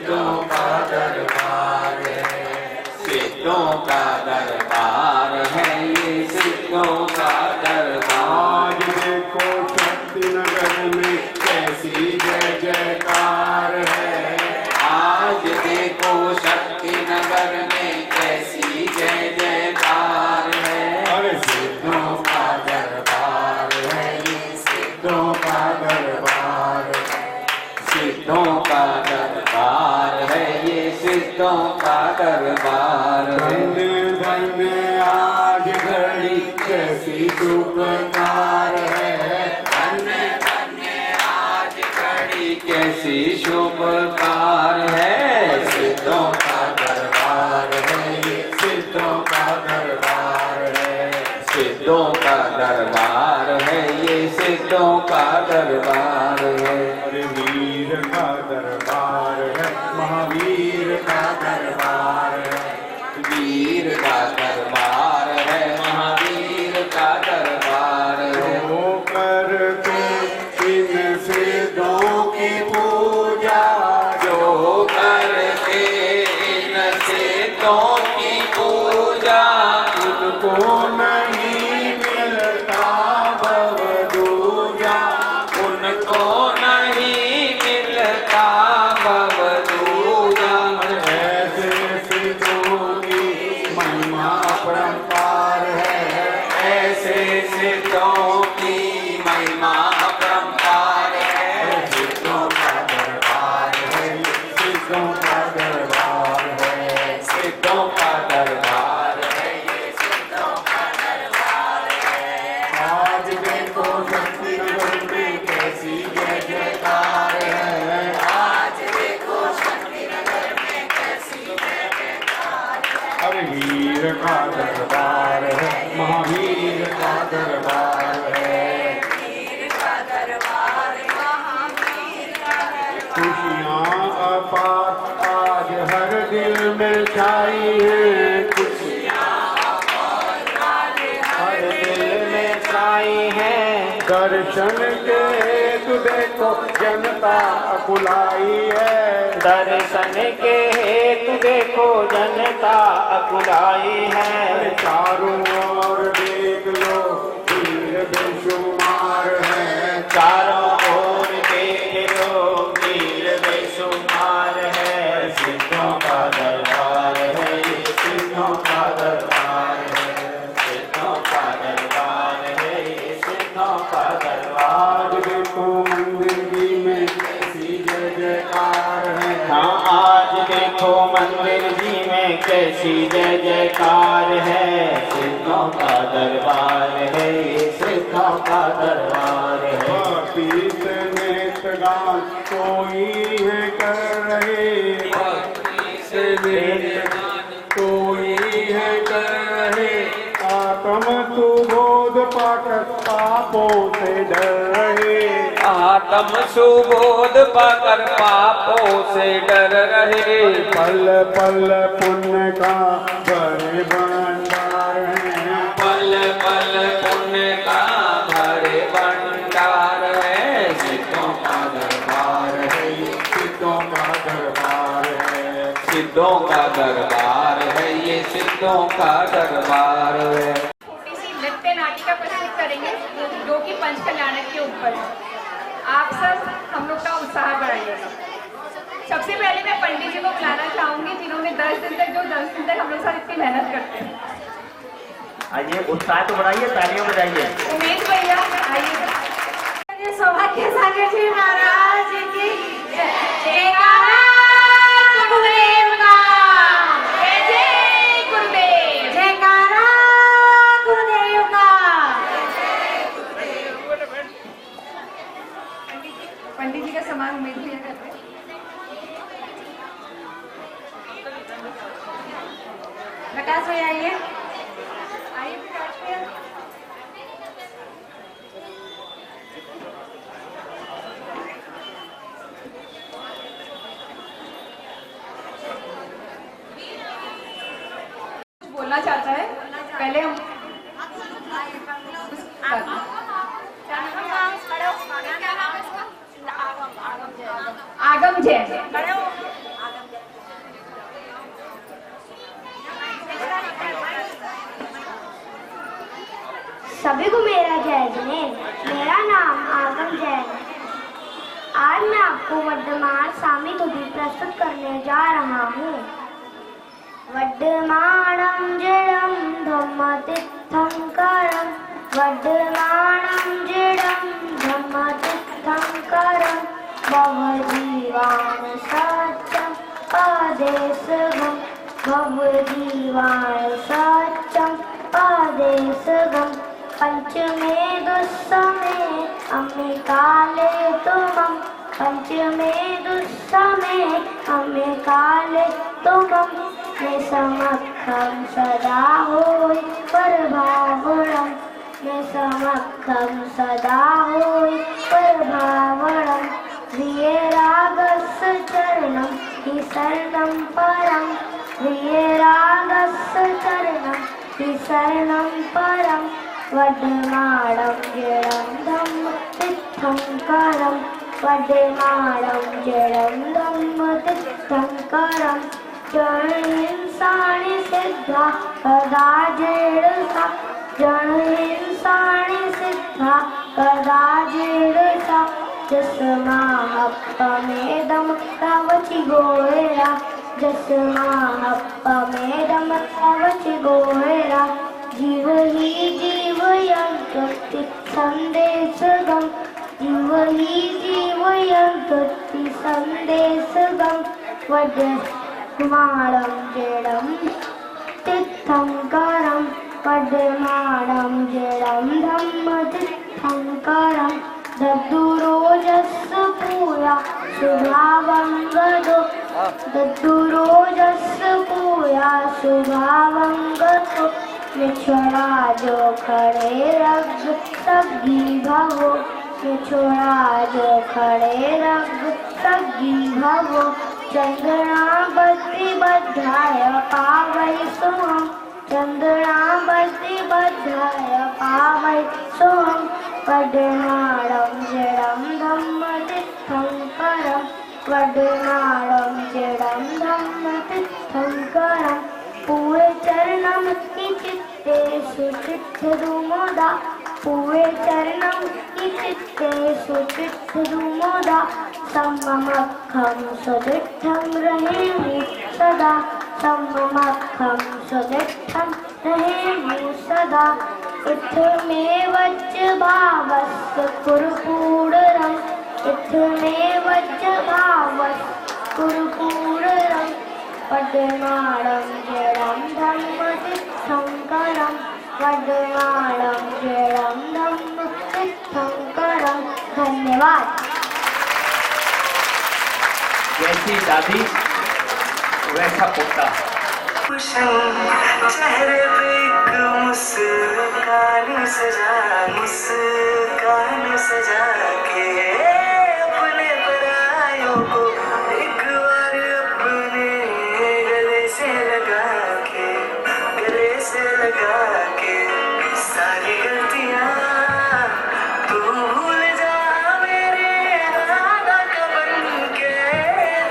सिद्धों का दरबार है, सिद्धों का दरबार है, ये सिद्धों का दरबार। आज देखो शक्ति नगर में कैसी जय जयकार है, आज देखो शक्ति नगर में कैसी जय जयकार है। अरे सिद्धों का दरबार है, ये सिद्धों का दरबार है, सिद्धों का दरबार है, ये सिद्धों का दरबार है। धन्य धन्य आज घड़ी कैसी शुभकार है, धन्य धन्य आज घड़ी कैसी शुभकार है। सिद्धों का दरबार है, ये सिद्धों का दरबार है, सिद्धों का दरबार है, ये सिद्धों का दरबार है। अरे वीर का दरबार है, महावीर का दरबार है, वीर का दरबार है, महावीर का दरबार है। वो करके इन सिद्धों की पूजा, जो करके इन सिद्धों की पूजा, उनको नहीं मिलता भव दूजा, उनको नहीं मिलता भव दूजा। ऐसे सिद्धों की महिमा परंपार है, ऐसे सिद्धों की महिमा अपरंपार है। सिद्धों का दरबार है, सिद्धों का दरबार है, सिद्धों का दरबार है, ये सिद्धों का दरबार है। आज देखो शक्ति नगर में कैसी जय जयकार है, आज देखो शक्ति नगर में कैसी जय जयकार है। अरे वीर का दरबार है, महावीर का दरबार है, वीर का दरबार, महावीर का दरबार। खुशियाँ अपार आज हर दिल में छाई है, हर दिल में छाई है। दर्शन के हेतु देखो जनता अकुलाई है, दर्शन के हेतु देखो जनता अकुलाई है। चारों ओर देख लो वीर बेशुमार है, चारों ओर देख लो वीर बेशुमार है। सिद्धों का दरबार है, ये सिद्धों का दरबार है, सिद्धों का दरबार है, ये सिद्धों का दरबार। आज देखो मंदिर जी में कैसी जय जयकार है, हाँ आज देखो मंदिर जी में कैसी जय जयकार है। सिद्धों का दरबार है, ये सिद्धों का दरबार है। पीत नेत्र गान कोई है कर रहे, भक्ति से मेरे कोई है कर रहे, आत्म सुबोध पाकर पापों से डर रहे, आत्म सुबोध पाकर पापों से डर रहे। पल पल पुण्य का बड़े भंडार है, पल पल पुण्य का भरे भंडार है। सिद्धों का दरबार है, ये सिद्धों का दरबार है, सिद्धों का दरबार है, ये सिद्धों का दरबार है। छोटी सी नृत्य नाटिका प्रस्तुत करेंगे जो कि पंच कल्याणक के ऊपर है। आप सब हम लोग का उत्साह बढ़ाइएगा। सबसे पहले मैं पंडित जी को बुलाना चाहूंगी जिन्होंने 10 दिन तक हम लोग साथ इतनी मेहनत करते हैं। आइए उत्साह तो बढ़ाइए, तालियां बजाइए। उमेश भैया आइए। सौभाग्य सागर जी महाराज की जयकारा गुरुदेव का, जय जय गुरुदेव, जयकारा गुरुदेव का। पंडित जी का समान उमेश भैया करते हैं। प्रकाश भैया आइए, आइए प्रकाश भैया। बोलना चाहता है पहले हम आगम जय। सभी को मेरा जय जनेन। मेरा नाम आगम जैन। आज मैं आपको वर्धमान सामी तुदी प्रस्तुत करने जा रहा हूँ। वर्धमानं जडं धम्मतीर्थंकरं, वर्धमानं जडं धम्मतीर्थंकरं, भवजीवान् सत्यं पदे सुगं, भवजीवान् सत्यं पदे सुगं। पंचमे दुस्समे अम्मे काले तुमं, पंचमे दुस्समे अम्मे काले तुमं। मैं समक्षं सदा होय परभावनं, मैं समक्षं सदा होय परभावनं। वीरागस्य चरणं हि शरणं परं, वीरागस्य चरणं हि शरणं परं। वर्धमानं जडं धम्मतीर्थंकरं, वर्धमानं जडं धम्मतीर्थंकरं। जनहिंसानि सिद्धा कदा जेडसा, जनहिंसानि सिद्धा कदा जेडसा। जस्माहप्पमेदं तवचि गोहेरा, जस्माहप्पमेदं तवचि गोहेरा। जीव ही जीवयन्ति संदेशगं, जीव ही जीवयन्ति संदेशगं। वर्धमानं जडं तीर्थंकरं, वर्धमानं जडं धम्मतीर्थंकरं। दद्दुरोजस्य पूया शुभावं गदो, दद्दुरोजस्य पूया शुभावं गदो। छोड़ा जो खड़े रग सगी भवो, छोड़ा जो खड़े रग सगी भवो। चंद्रा बद्री बद्धाय पावै सोहं, चंद्रा बद्री बद्धाय पावै सोहं। वर्धमानं जडं धम्मतीर्थंकरं, वर्धमानं जडं धम्मतीर्थंकरं। पूरे चरणं हि चित्ते सुचित्तदुमोदा, पूरे चरणं हि चित्ते सुचित्तदुमोदा। सम्मखं सुदिष्ठं रहेमि सदा, सम्मखं सुदिष्ठं रहेमि सदा। इत्थमेव च भावस्य कुरुपूररम्, इत्थमेव च भावस्य कुरुपूररम्। वर्धमानं जडं धम्मतीर्थंकरं, वर्धमानं जडं धम्मतीर्थंकरं। धन्यवाद। जैसी दादी वैसा पोता। चेहरे पे एक मुस्कान सजा, मुस्कान सजा के अपने परायों को एक बार अपने गले से लगा के, गले से लगा के। सारी गलतियाँ तू भूल जा मेरे राधा का बन के,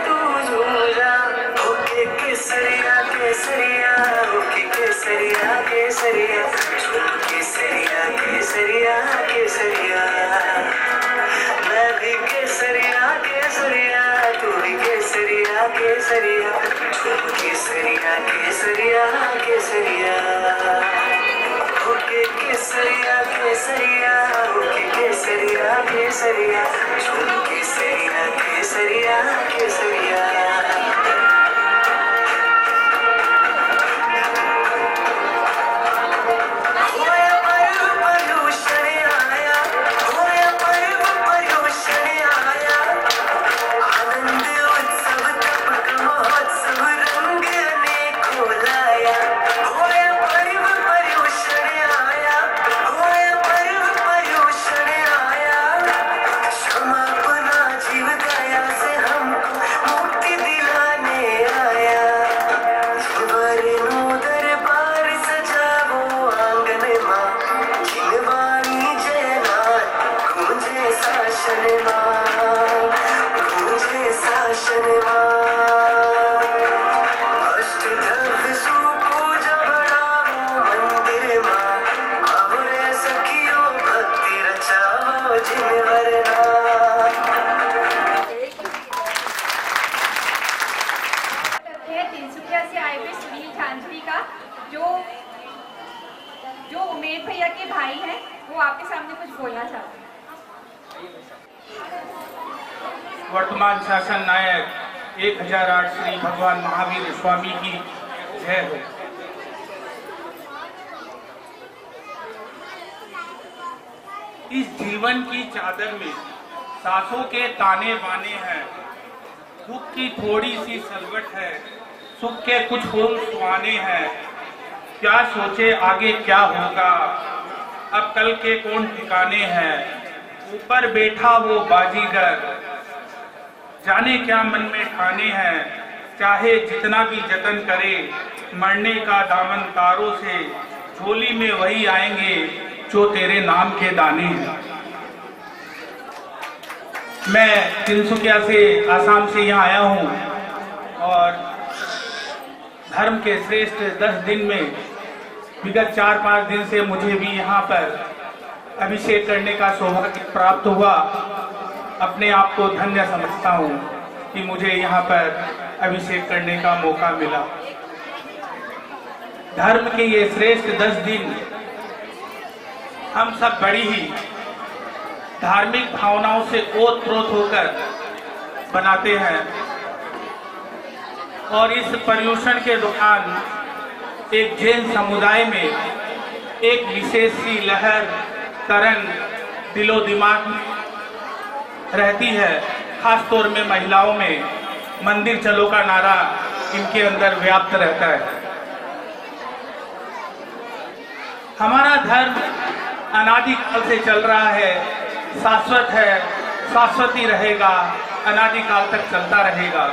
तू झूम जा होके केसरिया केसरिया, होके केसरिया केसरिया, झूम केसरिया केसरिया केसरिया। मैं भी केसरिया केसरिया, तू भी केसरिया केसरिया, झूम केसरिया केसरिया केसरिया। होके केसरिया केसरिया, होके केसरिया केसरिया, झूम केसरिया केसरिया केसरिया। जीव दया से हमको मुक्ति दिला। है तिनसुकिया से आए हुए सुनील झांझरी का, जो उमेद भैया के भाई हैं, वो आपके सामने कुछ बोलना चाहते हैं। वर्तमान शासन नायक 1008 श्री भगवान महावीर स्वामी की जय हो। इस जीवन की चादर में सांसों के ताने बाने हैं, दुख की थोड़ी सी सलवट है, सुख के कुछ होम सुहाने हैं। क्या सोचे आगे क्या होगा, अब कल के कौन ठिकाने हैं। ऊपर बैठा वो बाजीगर, जाने क्या मन में ठाने हैं। चाहे जितना भी जतन करे, मरने का दामन तारों से, झोली में वही आएंगे जो तेरे नाम के दाने हैं। मैं तिनसुकिया से, आसाम से यहाँ आया हूँ और धर्म के श्रेष्ठ 10 दिन में विगत 4-5 दिन से मुझे भी यहाँ पर अभिषेक करने का सौभाग्य प्राप्त हुआ। अपने आप को धन्य समझता हूँ कि मुझे यहाँ पर अभिषेक करने का मौका मिला। धर्म के ये श्रेष्ठ 10 दिन हम सब बड़ी ही धार्मिक भावनाओं से ओत-प्रोत होकर बनाते हैं और इस पर्युषण के दौरान एक जैन समुदाय में एक विशेष सी लहर तरंग दिलो दिमाग में रहती है। खास तौर में महिलाओं में मंदिर चलो का नारा इनके अंदर व्याप्त रहता है। हमारा धर्म अनादिकाल से चल रहा है, शाश्वत है, शाश्वत ही रहेगा, अनादिकाल तक चलता रहेगा।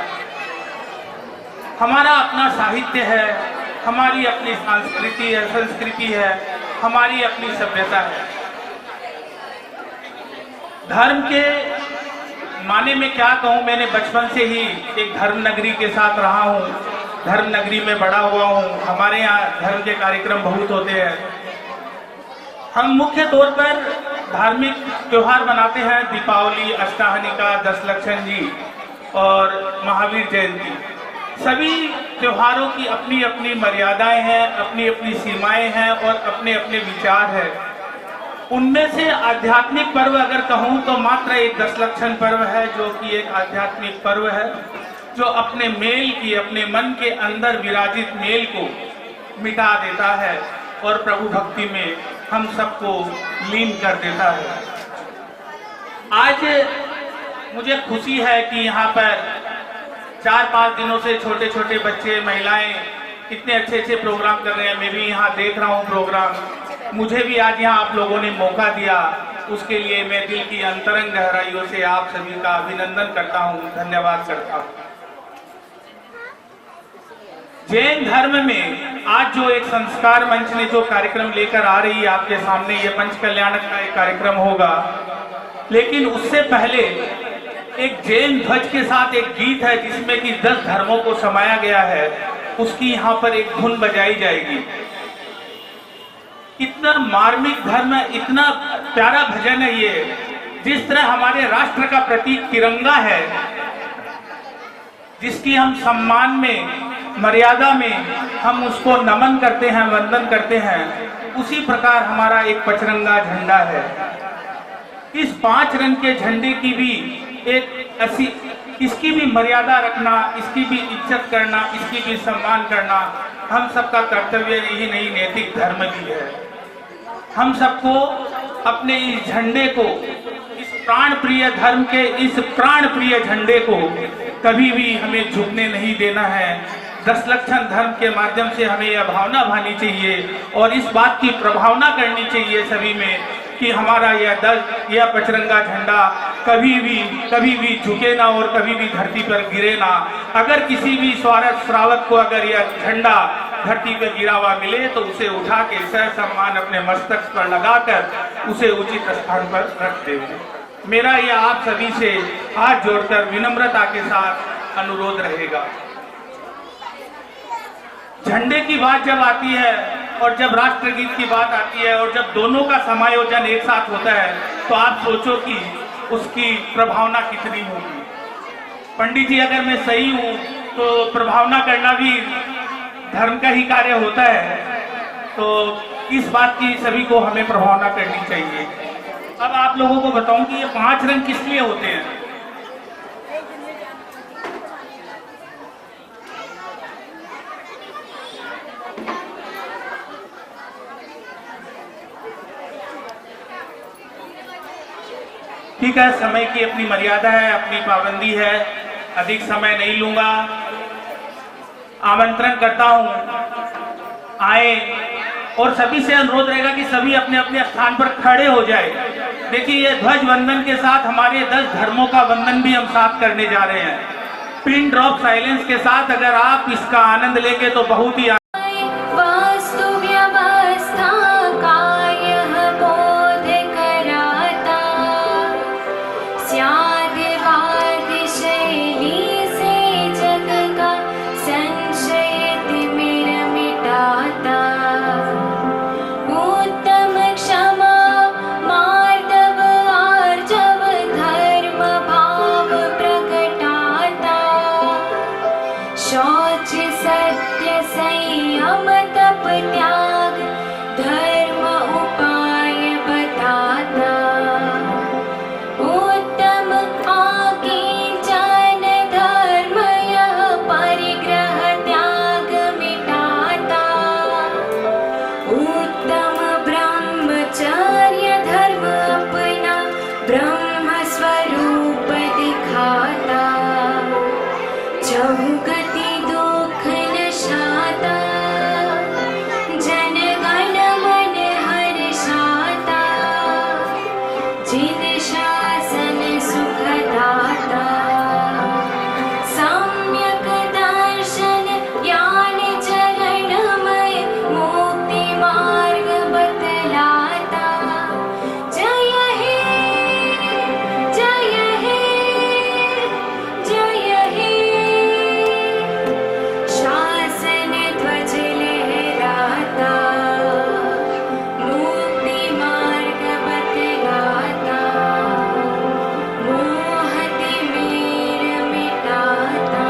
हमारा अपना साहित्य है, हमारी अपनी संस्कृति है, हमारी अपनी सभ्यता है। धर्म के माने में क्या कहूँ, मैंने बचपन से ही एक धर्म नगरी के साथ रहा हूँ, धर्म नगरी में बड़ा हुआ हूँ। हमारे यहाँ धर्म के कार्यक्रम बहुत होते हैं। हम मुख्य तौर पर धार्मिक त्योहार मनाते हैं, दीपावली, अष्टहनिका, दशलक्षण जी और महावीर जयंती। सभी त्योहारों की अपनी अपनी मर्यादाएं हैं, अपनी अपनी सीमाएं हैं और अपने अपने विचार हैं। उनमें से आध्यात्मिक पर्व अगर कहूँ तो मात्र एक दशलक्षण पर्व है, जो कि एक आध्यात्मिक पर्व है, जो अपने मेल की, अपने मन के अंदर विराजित मेल को मिटा देता है और प्रभु भक्ति में हम सबको लीन कर देता है। आज मुझे खुशी है कि यहाँ पर 4-5 दिनों से छोटे छोटे बच्चे, महिलाएं इतने अच्छे अच्छे प्रोग्राम कर रहे हैं। मैं भी यहाँ देख रहा हूँ प्रोग्राम। मुझे भी आज यहाँ आप लोगों ने मौका दिया, उसके लिए मैं दिल की अंतरंग गहराइयों से आप सभी का अभिनंदन करता हूँ, धन्यवाद करता हूँ। जैन धर्म में आज जो एक संस्कार मंच ने जो कार्यक्रम लेकर आ रही है आपके सामने, ये पंच कल्याणक का एक कार्यक्रम होगा, लेकिन उससे पहले एक जैन ध्वज के साथ एक गीत है जिसमें कि 10 धर्मों को समाया गया है, उसकी यहाँ पर एक धुन बजाई जाएगी। इतना मार्मिक धर्म है, इतना प्यारा भजन है ये। जिस तरह हमारे राष्ट्र का प्रतीक तिरंगा है, जिसकी हम सम्मान में, मर्यादा में हम उसको नमन करते हैं, वंदन करते हैं, उसी प्रकार हमारा एक पचरंगा झंडा है। इस 5 रंग के झंडे की भी एक ऐसी, इसकी भी मर्यादा रखना, इसकी भी इज्जत करना, इसकी भी सम्मान करना हम सबका कर्तव्य ही नहीं, नैतिक धर्म भी है। हम सबको अपने इस झंडे को, इस प्राण प्रिय धर्म के इस प्राण प्रिय झंडे को कभी भी हमें झुकने नहीं देना है। दशलक्षण धर्म के माध्यम से हमें यह भावना भानी चाहिए और इस बात की प्रभावना करनी चाहिए सभी में कि हमारा यह पचरंगा झंडा कभी भी झुके ना और कभी भी धरती पर गिरे ना। अगर किसी भी श्रावक को अगर यह झंडा धरती पर गिरा हुआ मिले तो उसे उठा के सह सम्मान अपने मस्तक पर लगाकर उसे उचित स्थान पर रख देंगे। मेरा यह आप सभी से हाथ जोड़कर विनम्रता के साथ अनुरोध रहेगा। झंडे की बात जब आती है और जब राष्ट्रगीत की बात आती है और जब दोनों का समायोजन एक साथ होता है तो आप सोचो कि उसकी प्रभावना कितनी होगी। पंडित जी, अगर मैं सही हूँ तो प्रभावना करना भी धर्म का ही कार्य होता है। तो इस बात की सभी को हमें प्रभावना करनी चाहिए। अब आप लोगों को बताऊं कि ये 5 रंग किस लिए होते हैं। ठीक है, समय की अपनी मर्यादा है, अपनी पाबंदी है, अधिक समय नहीं लूंगा। आमंत्रण करता हूं आए और सभी से अनुरोध रहेगा कि सभी अपने अपने स्थान पर खड़े हो जाए। देखिए, ये ध्वज वंदन के साथ हमारे 10 धर्मों का वंदन भी हम साथ करने जा रहे हैं। पिन ड्रॉप साइलेंस के साथ अगर आप इसका आनंद लेंगे तो बहुत ही वास्तु व्यवस्था कायः बोध कराता स्याद्वाद शैली से जग का संशय तिमिर मिटाता उत्तम क्षमा मार्दव आर्जव धर्म भाव प्रकटाता शौच सत्य संयम तप त्याग धर्म उपाय बताता उत्तम आकीर्जन धर्म यह परिग्रह त्याग मिटाता उत्तम ब्रह्मचर्य धर्म अपना ब्रह्म स्वरूप दिखाता चहुगति दुख नशाता जन गण मन हर्षाता जिन शासन सुखदाता सम्यक दर्शन ज्ञान चरणमय मुक्ति मार्ग बतलाता जय हे जय हे जय हे शासन ध्वज लहराता मुक्ति मार्ग बतलाता मोहति मेर मिटाता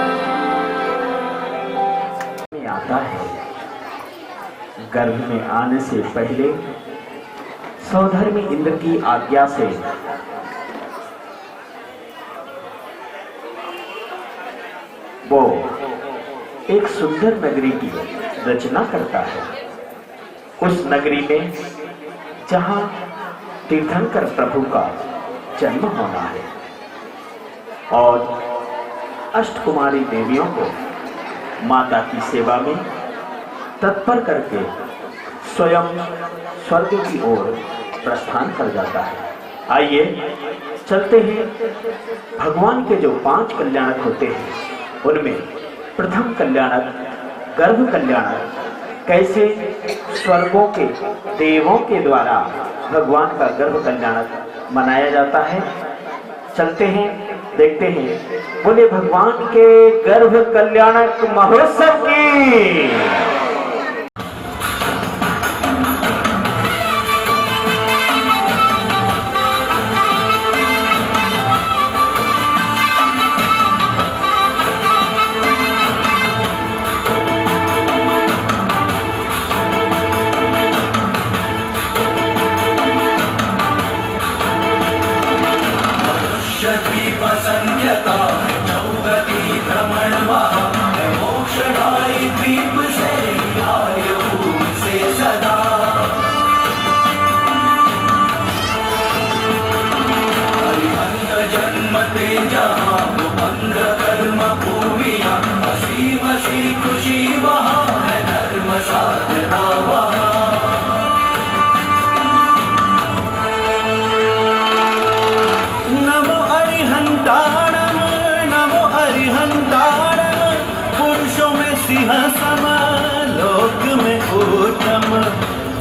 में आता है। गर्भ में आने से पहले सौधर्मी इंद्र की आज्ञा से वो एक सुंदर नगरी की रचना करता है। उस नगरी में जहां तीर्थंकर प्रभु का जन्म होना है और अष्टकुमारी देवियों को माता की सेवा में तत्पर करके स्वयं स्वर्ग की ओर प्रस्थान कर जाता है। आइए चलते हैं। भगवान के जो 5 कल्याणक होते हैं उनमें प्रथम कल्याणक गर्भ कल्याणक कैसे स्वर्गों के देवों के द्वारा भगवान का गर्भ कल्याणक मनाया जाता है। चलते हैं, देखते हैं। बोले भगवान के गर्भ कल्याणक महोत्सव की।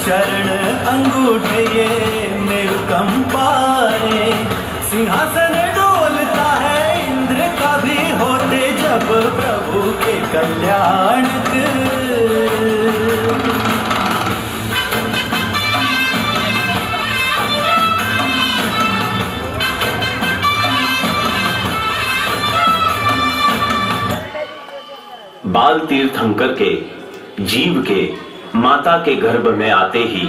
चरण अंगूठे ये निकंपाए सिंहासन डोलता है इंद्र का भी होते जब प्रभु के कल्याण बाल तीर्थंकर के जीव के माता के गर्भ में आते ही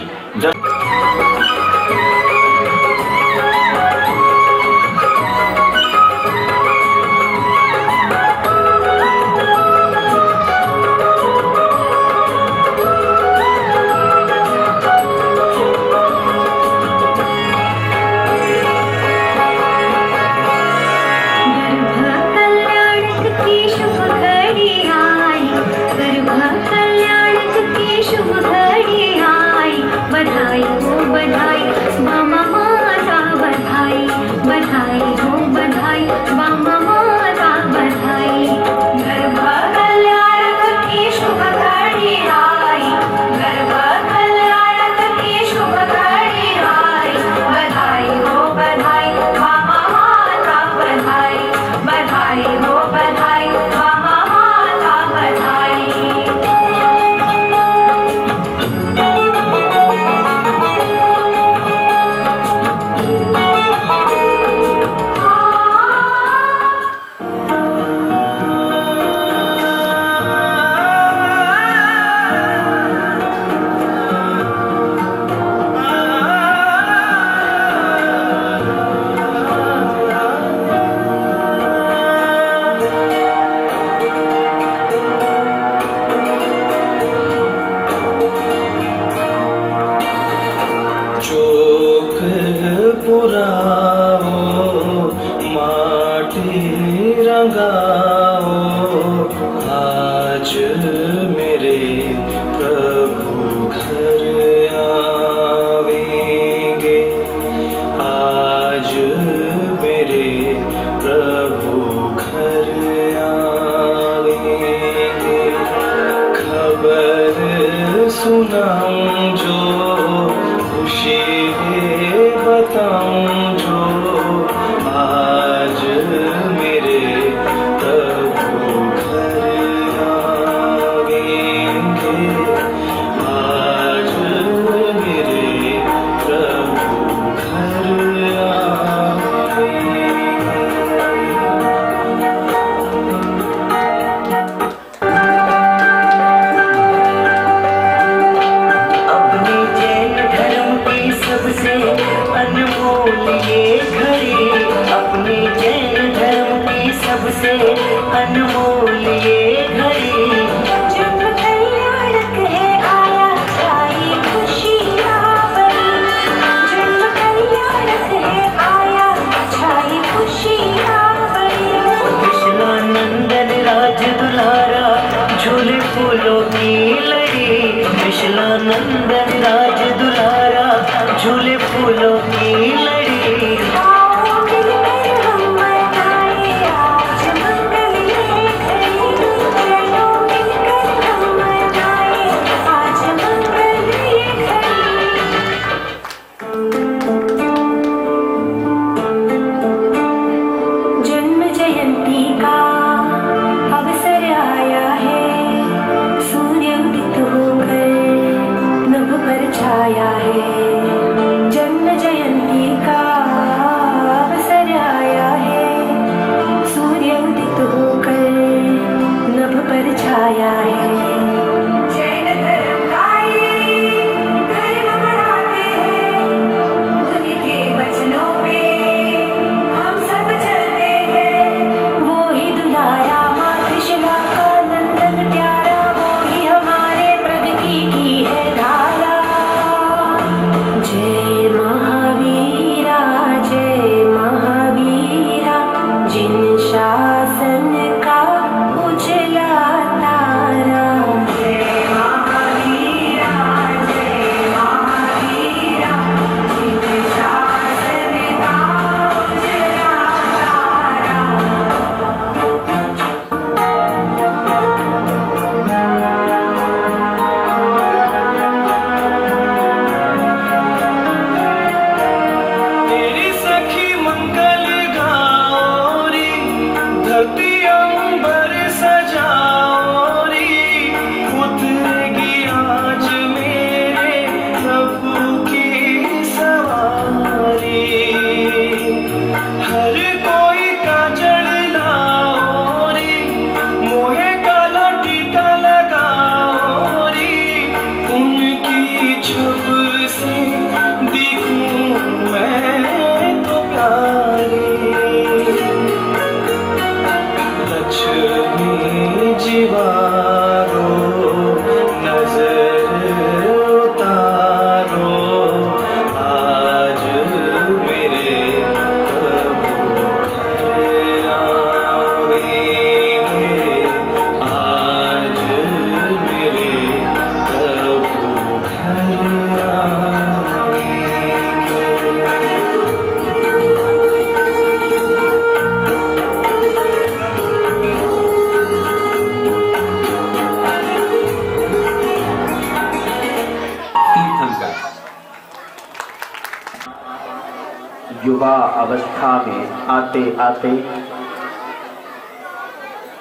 युवा अवस्था में आते आते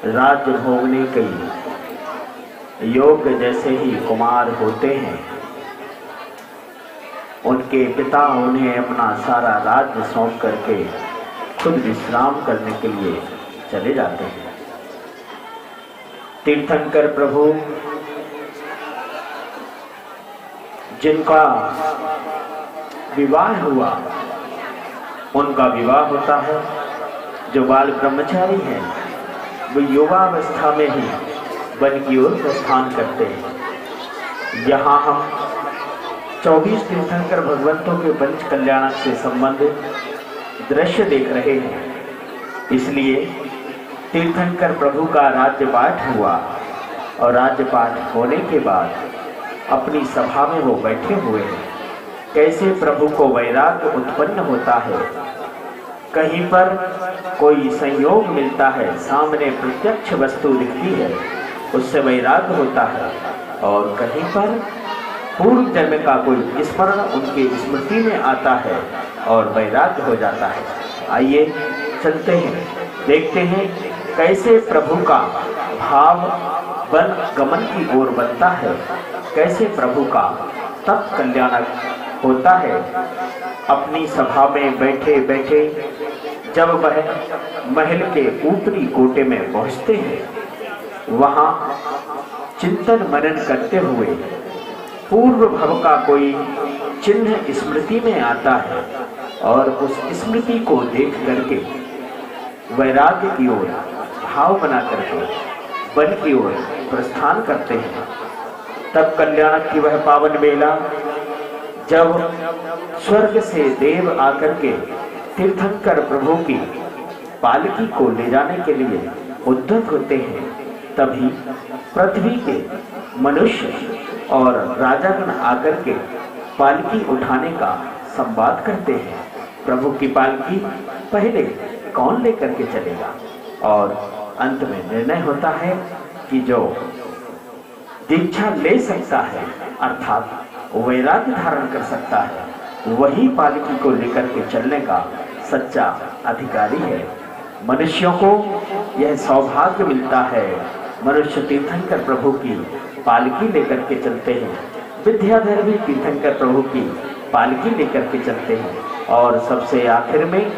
राज्य भोगने के योग्य जैसे ही कुमार होते हैं, उनके पिता उन्हें अपना सारा राज्य सौंप करके खुद विश्राम करने के लिए चले जाते हैं। तीर्थंकर प्रभु जिनका विवाह हुआ, उनका विवाह होता है। जो बाल ब्रह्मचारी हैं वो युवावस्था में ही वन की ओर प्रस्थान करते हैं। यहाँ हम 24 तीर्थंकर भगवंतों के पंच कल्याणक से संबंधित दृश्य देख रहे हैं। इसलिए तीर्थंकर प्रभु का राज्य पाठ हुआ और राज्य पाठ होने के बाद अपनी सभा में वो बैठे हुए हैं। कैसे प्रभु को वैराग्य उत्पन्न होता है। कहीं पर कोई संयोग मिलता है, सामने प्रत्यक्ष वस्तु दिखती है, उससे वैराग्य होता है। और कहीं पर पूर्व जन्म का कोई स्मरण उनकी स्मृति में आता है और वैराग्य हो जाता है। आइए चलते हैं, देखते हैं कैसे प्रभु का भाव बन गमन की ओर बनता है, कैसे प्रभु का तप कल्याणक होता है। अपनी सभा में बैठे बैठे जब वह महल के ऊपरी कोटे में पहुंचते हैं, वहां चिंतन मनन करते हुए पूर्व भव का कोई चिन्ह स्मृति में आता है और उस स्मृति को देख करके वैराग्य की ओर भाव बना करके वन की ओर प्रस्थान करते हैं। तब कल्याणक की वह पावन बेला जब स्वर्ग से देव आकर के तीर्थंकर प्रभु की पालकी को ले जाने के लिए उद्यत होते हैं, तभी पृथ्वी के मनुष्य और राजागण आकर के पालकी उठाने का संवाद करते हैं। प्रभु की पालकी पहले कौन लेकर के चलेगा, और अंत में निर्णय होता है कि जो दीक्षा ले सकता है अर्थात वैराग्य धारण कर सकता है, वही पालकी को लेकर के चलने का सच्चा अधिकारी है। मनुष्यों को यह सौभाग्य मिलता है, मनुष्य तीर्थंकर प्रभु की पालकी लेकर के चलते हैं। विद्याधर भी तीर्थंकर प्रभु की पालकी लेकर के चलते हैं और सबसे आखिर में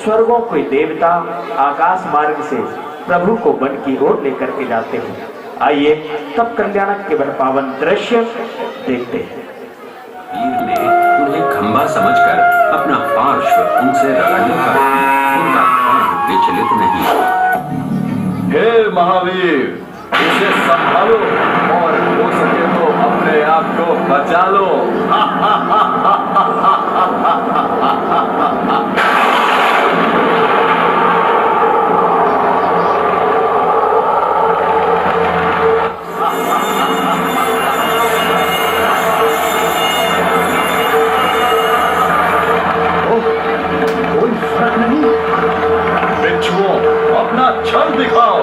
स्वर्गों के देवता आकाश मार्ग से प्रभु को वन की ओर लेकर के जाते हैं। आइए तब कल्याणक के वह पावन दृश्य देखते हैं। वीर ने उन्हें खंबा समझकर अपना पार्श्व उनसे रगड़ने पर उनका ध्यान विचलित नहीं हुआ। हे महावीर, इसे संभालो और हो सके तो अपने आप को बचा लो। अपना छल दिखाओ।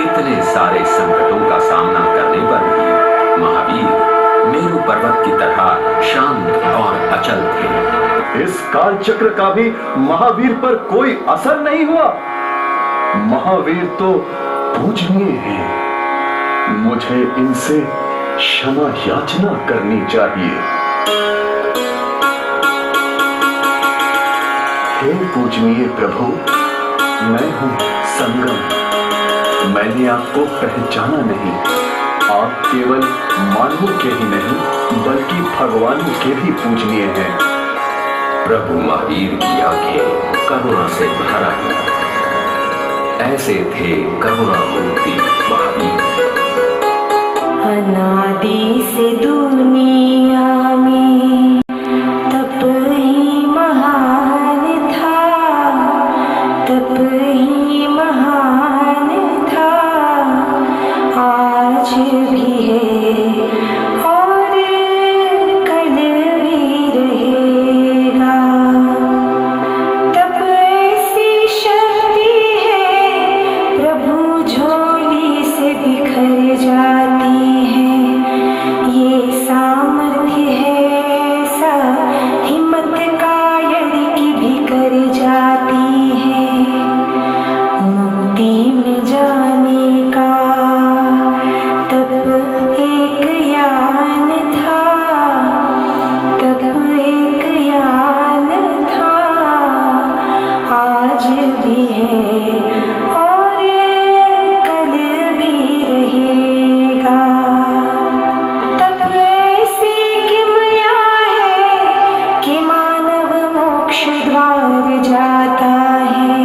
इतने सारे संकटों का सामना करने पर भी महावीर मेरु पर्वत की तरह शांत और अचल थे। इस काल चक्र का भी महावीर पर कोई असर नहीं हुआ। महावीर तो पूजनीय हैं, मुझे इनसे क्षमा याचना करनी चाहिए। हे पूजनीय प्रभु, मैं हूं संगम। मैंने आपको पहचाना नहीं। आप केवल मानवों के ही नहीं बल्कि भगवानों के भी पूजनीय हैं। प्रभु महावीर की आंखें करुणा से भर आई। ऐसे थे करुणा मूर्ति महावीर। अनादि से दुनिया में तप ही महान था, तप ही महान था, आज भी है और कल भी रहेगा। तप ऐसी शक्ति है प्रभु झोली से बिखर जाती है, ये सामर्थ्य है ऐसा हिम्मत कायर की भी कर जाती है। मुक्ति में जाने का तब एक यान था, तब एक यान था, आज भी है और कल भी रहेगा। तब ऐसी किमया है कि मानव मोक्ष द्वार जाता है,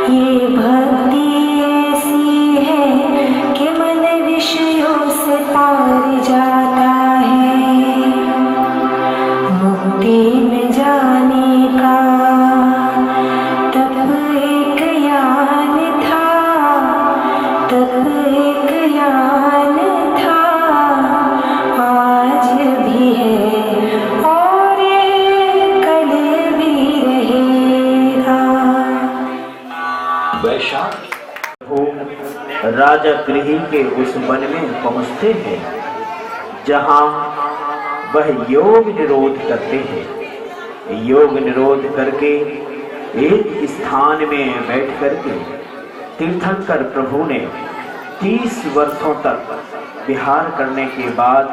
ये भक्ति ऐसी है कि मन विषयों से पार जाता है। मुक्ति में जाने का तब एक यान था, तब एक यान था, आज भी है और कल भी रहेगा। वैशाख वो राजा गृही के उस वन में पहुंचते हैं जहां वह योग निरोध करते हैं। योग निरोध करके एक स्थान में बैठ करके तीर्थंकर प्रभु ने 30 वर्षों तक विहार करने के बाद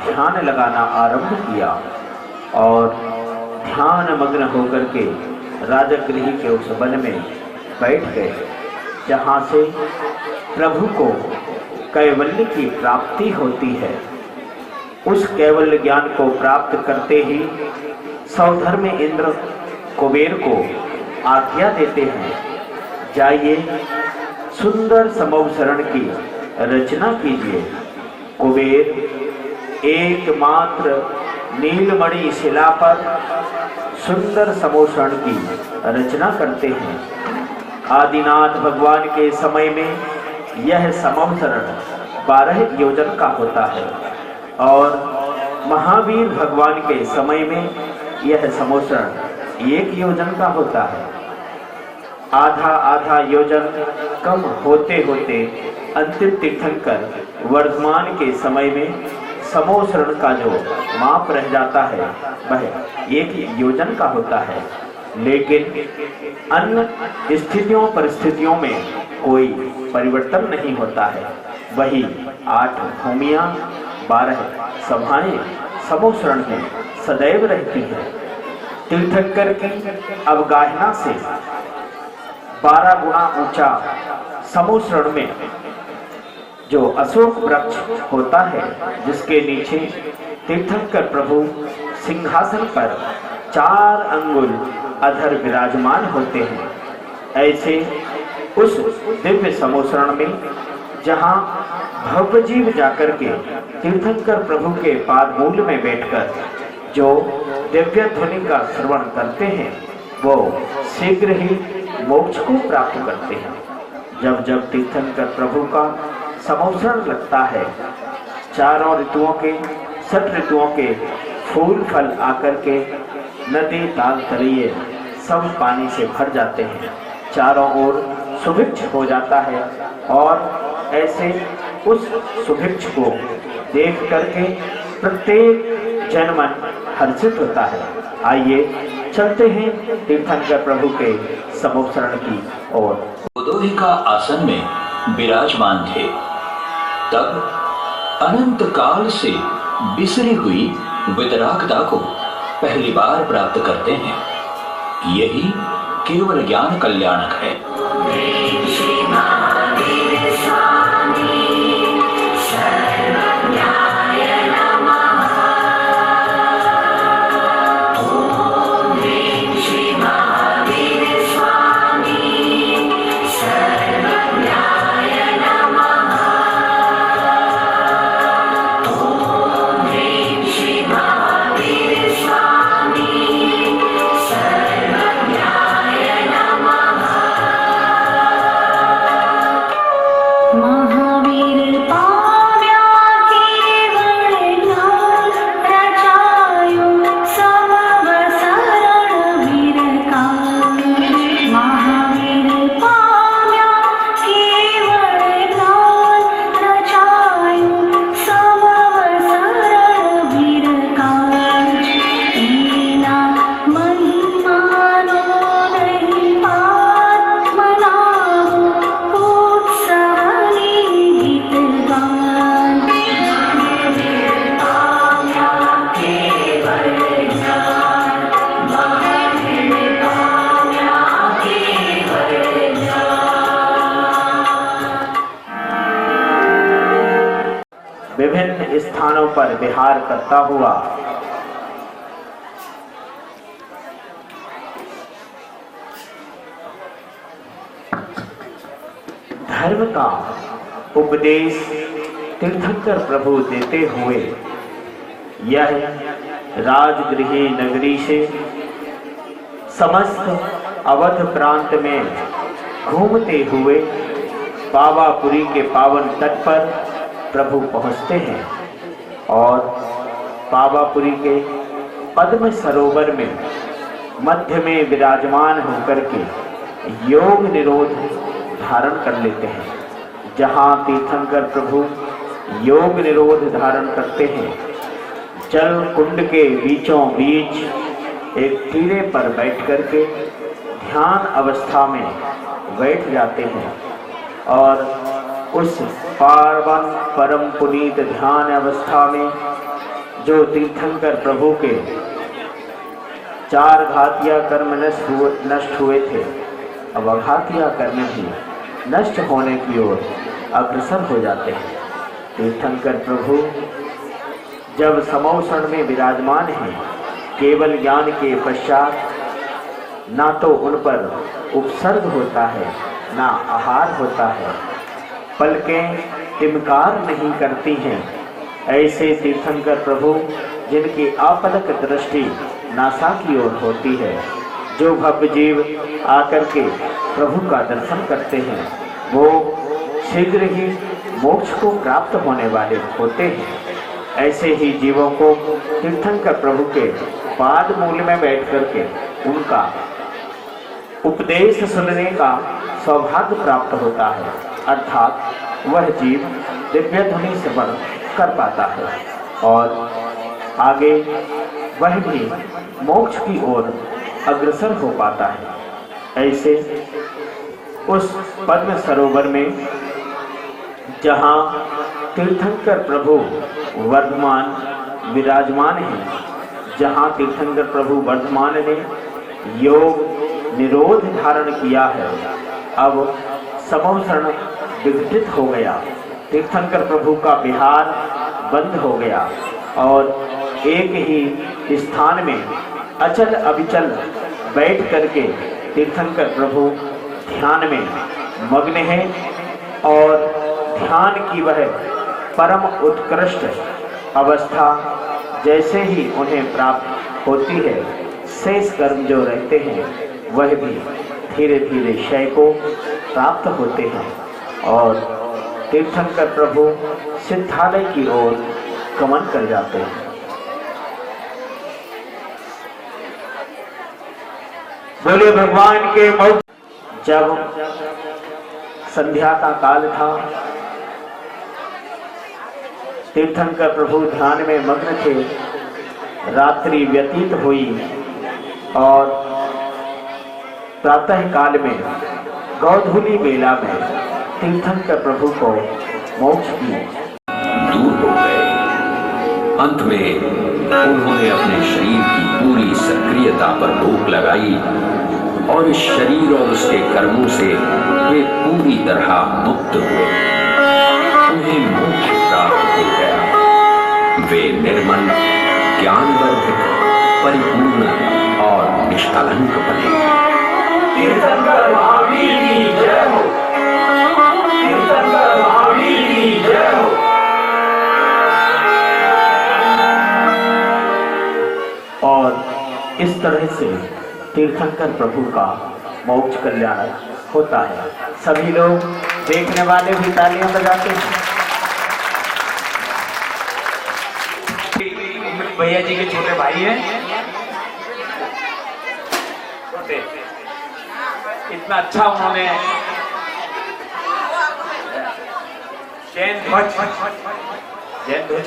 ध्यान लगाना आरंभ किया और ध्यान मग्न होकर के राजगृही के उस वन में बैठ गए, जहाँ से प्रभु को कैवल्य की प्राप्ति होती है। उस कैवल्य ज्ञान को प्राप्त करते ही सौधर्म इंद्र कुबेर को आज्ञा देते हैं, जाइए सुंदर समवसरण की रचना कीजिए। कुबेर एकमात्र नीलमणि शिला पर सुंदर समवसरण की रचना करते हैं। आदिनाथ भगवान के समय में यह समवसरण 12 योजन का होता है और महावीर भगवान के समय में यह समवसरण 1 योजन का होता है। आधा आधा योजन कम होते होते अंतिम तीर्थंकर वर्धमान के समय में समवसरण का जो माप रह जाता है वह 1 योजन का होता है। लेकिन अन्य स्थितियों परिस्थितियों में कोई परिवर्तन नहीं होता है, वही 8 भूमियां 12 सभाएं समवसरण में सदैव रहती हैं। तीर्थंकर की अवगाहना से 12 गुना ऊंचा समवसरण में जो अशोक वृक्ष होता है, जिसके नीचे तीर्थंकर प्रभु सिंहासन पर 4 अंगुल अधर विराजमान होते हैं, ऐसे उस दिव्य समवसरण में जहाँ भव्य जीव जाकर के तीर्थंकर प्रभु के पादमूल में बैठकर जो दिव्य ध्वनि का श्रवण करते हैं, वो शीघ्र ही मोक्ष को प्राप्त करते हैं। जब जब तीर्थंकर प्रभु का समवसरण लगता है, चारों ऋतुओं के 6 ऋतुओं के फूल फल आकर के नदी ताल तलिए सब पानी से भर जाते हैं, चारों ओर सुभिक्ष हो जाता है और ऐसे उस सुभिक्ष को देख करके प्रत्येक जनमन हर्षित होता है। आइए चलते हैं तीर्थंकर प्रभु के समवसरण की ओर। उदोही का आसन में विराजमान थे, तब अनंत काल से बिसरी हुई वितरागता को पहली बार प्राप्त करते हैं। यही केवल ज्ञान कल्याणक है। विभिन्न स्थानों पर विहार करता हुआ धर्म का उपदेश तीर्थंकर प्रभु देते हुए यह राजगृही नगरी से समस्त अवध प्रांत में घूमते हुए पावापुरी के पावन तट पर प्रभु पहुँचते हैं और पावापुरी के पद्म सरोवर में मध्य में विराजमान होकर के योग निरोध धारण कर लेते हैं। जहाँ तीर्थंकर प्रभु योग निरोध धारण करते हैं, जल कुंड के बीचों बीच एक टीले पर बैठ करके ध्यान अवस्था में बैठ जाते हैं और उस पावन परम पुनीत ध्यान अवस्था में जो तीर्थंकर प्रभु के 4 घातिया कर्म नष्ट हुए थे, अब अघातिया कर्म भी नष्ट होने की ओर अग्रसर हो जाते हैं। तीर्थंकर प्रभु जब समौषण में विराजमान हैं, केवल ज्ञान के पश्चात ना तो उन पर उपसर्ग होता है ना आहार होता है, पलकें टिमकार नहीं करती हैं। ऐसे तीर्थंकर प्रभु जिनकी आपलक दृष्टि नासा की ओर होती है, जो भव्य जीव आकर के प्रभु का दर्शन करते हैं वो शीघ्र ही मोक्ष को प्राप्त होने वाले होते हैं। ऐसे ही जीवों को तीर्थंकर प्रभु के पाद मूल में बैठ करके उनका उपदेश सुनने का सौभाग्य प्राप्त होता है, अर्थात वह जीव दिव्य ध्वनि श्रवण कर पाता है और आगे वह भी मोक्ष की ओर अग्रसर हो पाता है। ऐसे उस पद्म सरोवर में जहाँ तीर्थंकर प्रभु वर्धमान विराजमान हैं, जहाँ तीर्थंकर प्रभु वर्धमान ने योग निरोध धारण किया है, अब समौषण विघटित हो गया, तीर्थंकर प्रभु का विहार बंद हो गया और एक ही स्थान में अचल अविचल बैठ करके तीर्थंकर प्रभु ध्यान में मग्न है और ध्यान की वह परम उत्कृष्ट अवस्था जैसे ही उन्हें प्राप्त होती है, शेष कर्म जो रहते हैं वह भी धीरे धीरे क्षय को प्राप्त होते हैं और तीर्थंकर प्रभु सिद्धालय की ओर गमन कर जाते हैं। बोले भगवान के मौत। जब संध्या का काल था, तीर्थंकर प्रभु ध्यान में मग्न थे, रात्रि व्यतीत हुई और प्रातः काल में गौधूली बेला में तीर्थंकर प्रभु को मोक्ष की दूर हो गए। अंत में उन्होंने अपने शरीर की पूरी सक्रियता पर रोक लगाई और इस शरीर और उसके कर्मों से वे पूरी तरह मुक्त हुए। उन्हें मोक्ष प्राप्त हो गया। वे निर्मल, ज्ञानवर्धक, परिपूर्ण और निष्कलंक बने। तीर्थंकर महावीर की जय हो। तीर्थंकर महावीर की जय हो। और इस तरह से तीर्थंकर प्रभु का मोक्ष कल्याण होता है। सभी लोग देखने वाले भी तालियां बजाते हैं। भैया जी के छोटे भाई हैं, छोटे, इतना अच्छा उन्होंने जैन ध्वज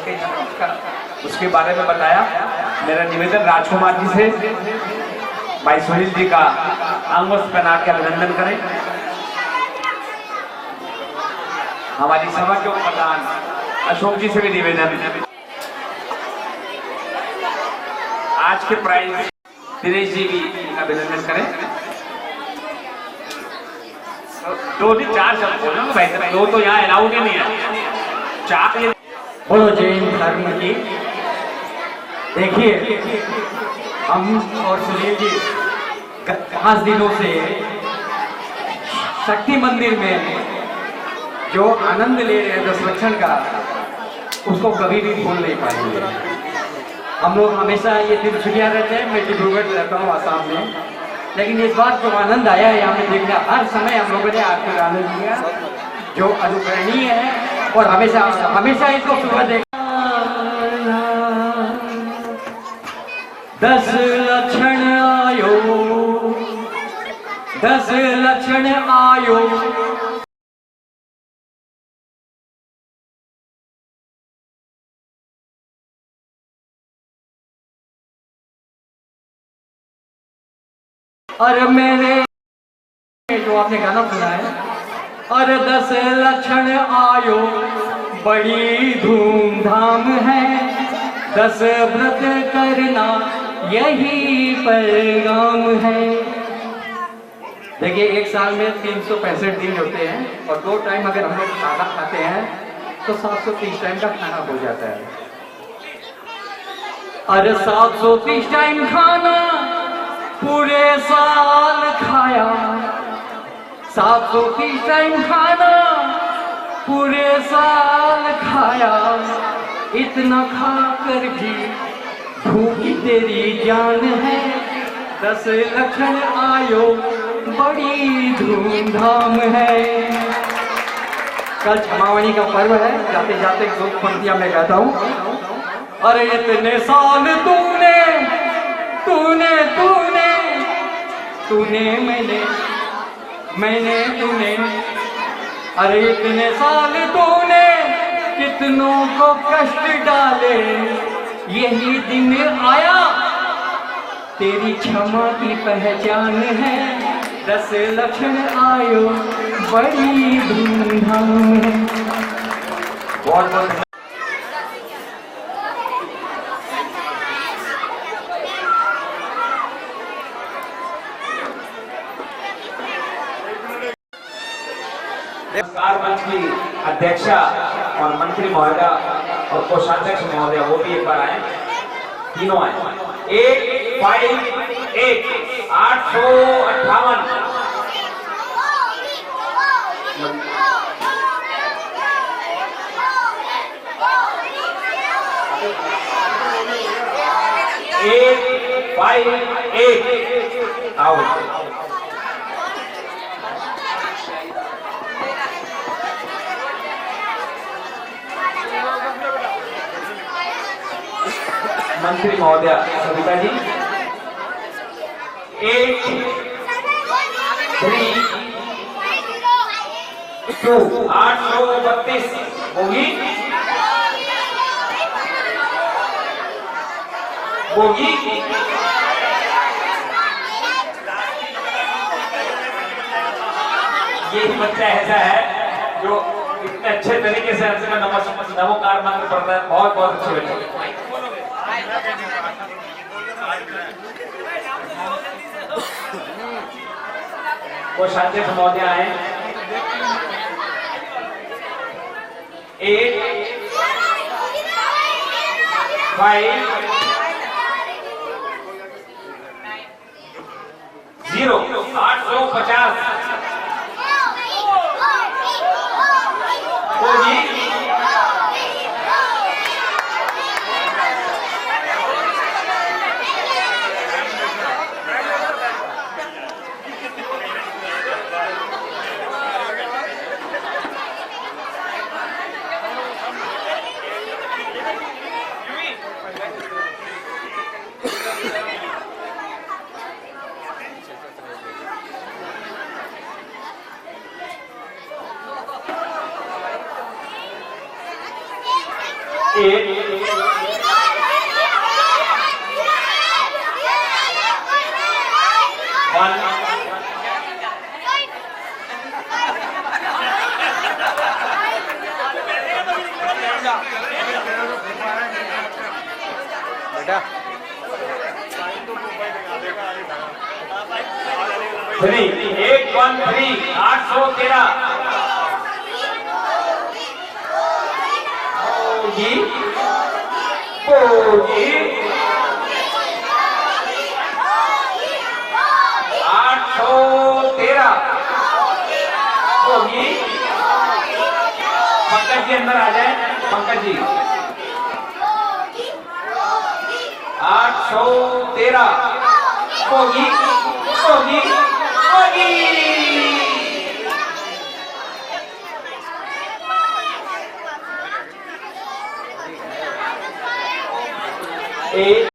के उसके बारे में बताया। मेरा निवेदन राजकुमार जी से भाई सुनील जी का अंगवस्त्र पहना के अभिनंदन करें। हमारी सभा के प्रधान अशोक जी से भी निवेदन, आज के प्राइज दिनेश जी भी अभिनंदन करें। दो नहीं 4 शब्द बोलो भाई, 2 तो यहाँ अलाउड ही नहीं है, 4। बोलो जय धर्म की। देखिए, हम और सुनील जी 5 दिनों से शक्ति मंदिर में जो आनंद ले रहे हैं दशलक्षण का, उसको कभी भी भूल नहीं पाएंगे। हम लोग हमेशा ये दिन छुट्टियाँ रहते हैं, मैं डिब्रूगढ़ रहता हूँ आसाम में, लेकिन इस बार जो आनंद आया है यहाँ पे देखना, हर समय हम लोगों ने आपको आनंद लिया जो अनुकरणीय है, और हमेशा हमेशा इसको सुबह देखा। दशलक्षण आयो, दशलक्षण आयो, अरे मेरे जो आपने गाना सुना है, अरे दशलक्षण आयो बड़ी धूमधाम है, 10 व्रत करना यही पैगाम है। देखिए, एक साल में 365 दिन होते हैं, और 2 टाइम अगर हम लोग खाना खाते हैं तो 730 टाइम का खाना हो जाता है। अरे 730 टाइम खाना पूरे साल खाया, 730 टाइम खाना पूरे साल खाया, इतना खाकर भी भूखी तेरी जान है, दशलक्षण आयो बड़ी धूमधाम है। कल क्षमावणी का पर्व है, जाते जाते 2 पंक्तियां मैं गाता हूँ। अरे इतने साल तूने तूने तूने तूने मैंने तूने, अरे इतने साल तूने कितनों को कष्ट डाले, यही दिन आया तेरी क्षमा की पहचान है, दशलक्षण आयो बड़ी धूमधाम है। बहुत बहुत मंच की अध्यक्षा और मंत्री महोदया और कोषाध्यक्ष महोदय वो भी एक बार आए, तीनों आए। 858 858 858 आओ। मंत्री महोदया सविता जी 832 832 होगी होगी। ये बच्चा ऐसा है जो इतने अच्छे तरीके से नमोकार मंत्र पढ़ता है, बहुत बहुत अच्छे बच्चे। कोषाध्यक्ष महोदय आए। 850 होगी। बेटा 813 813 होगी। Bogie 813 bogie. पंकज जी अंदर आ जाए, Pankaj ji 813 bogie bogie bogie. एक